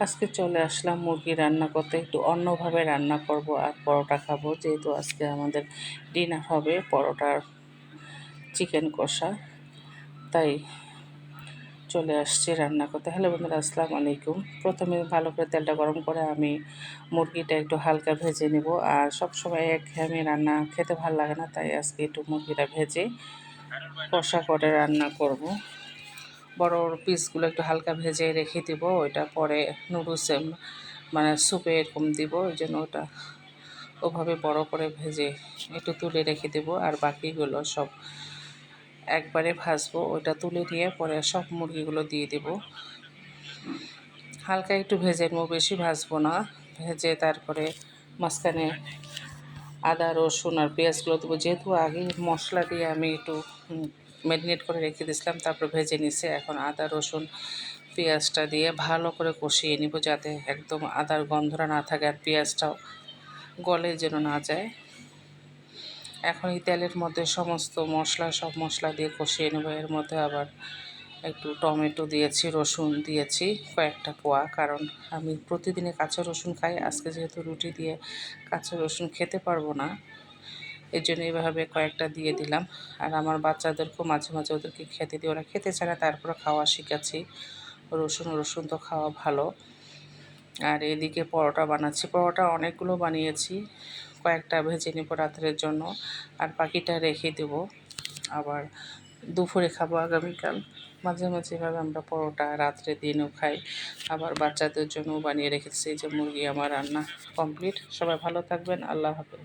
আজকে চলে আসলাম মুরগি রান্না করতে। একটু অন্যভাবে রান্না করব আর পরোটা খাবো, যেহেতু আজকে আমাদের ডিনার হবে পরোটার চিকেন কষা, তাই চলে আসছি রান্না করতে। হ্যালো বন্ধুরা, আসসালামু আলাইকুম। প্রথমে ভালো করে তেলটা গরম করে আমি মুরগিটা একটু হালকা ভেজে নিব। আর সবসময় একঘেয়েমি রান্না খেতে ভালো লাগে না, তাই আজকে একটু মুরগিটা ভেজে কষা করে রান্না করব। বড় বড় পিসগুলো একটু হালকা ভেজে রেখে দিব, ওইটা পরে নুডলসে মানে স্যুপে এরকম দিব, ওই জন্য ওটা ওভাবে বড় করে ভেজে একটু তুলে রেখে দেব। আর বাকিগুলো সব একবারে ভাজবো, ওটা তুলে নিয়ে পরে সব মুরগিগুলো দিয়ে দেব। হালকা একটু ভেজে নেবো, বেশি ভাজবো না। ভেজে তারপরে মাঝখানে আদা রসুন আর পেঁয়াজগুলো দেবো, যেহেতু আগে মশলা দিয়ে আমি একটু ম্যারিনেট করে রেখে দিয়েছিলাম, তারপর ভেজে নিছে। এখন আদা রসুন পেঁয়াজটা দিয়ে ভালো করে কষিয়ে নিব, যাতে একদম আদার গন্ধটা না থাকে আর পেঁয়াজটাও গলে যেন না যায়। এখন এই তেলের মধ্যে সমস্ত সব মশলা দিয়ে কষিয়ে নেব। এর মধ্যে আবার একটু টমেটো দিয়েছি, রসুন দিয়েছি কয়েকটা কোয়া, কারণ আমি প্রতিদিনে কাঁচা রসুন খাই। আজকে যেহেতু রুটি দিয়ে কাঁচা রসুন খেতে পারবো না, এই জন্য এইভাবে কয়েকটা দিয়ে দিলাম। আর আমার বাচ্চাদেরকেও মাঝে মাঝে ওদেরকে খেতে দিই, ওরা খেতে চায় না, তারপরে খাওয়া শিখাচ্ছি। রসুন তো খাওয়া ভালো। আর এদিকে পরোটা বানাচ্ছি, পরোটা অনেকগুলো বানিয়েছি, কয়েকটা ভেজে নেব রাত্রের জন্য, আর বাকিটা রেখে দেব আবার দুপুরে খাবো আগামীকাল। মাঝে মাঝে এভাবে আমরা পরোটা রাত্রে দিনও খাই, আবার বাচ্চাদের জন্যও বানিয়ে রেখেছি। যে মুরগি আমার রান্না কমপ্লিট। সবাই ভালো থাকবেন, আল্লাহ হাফেজ।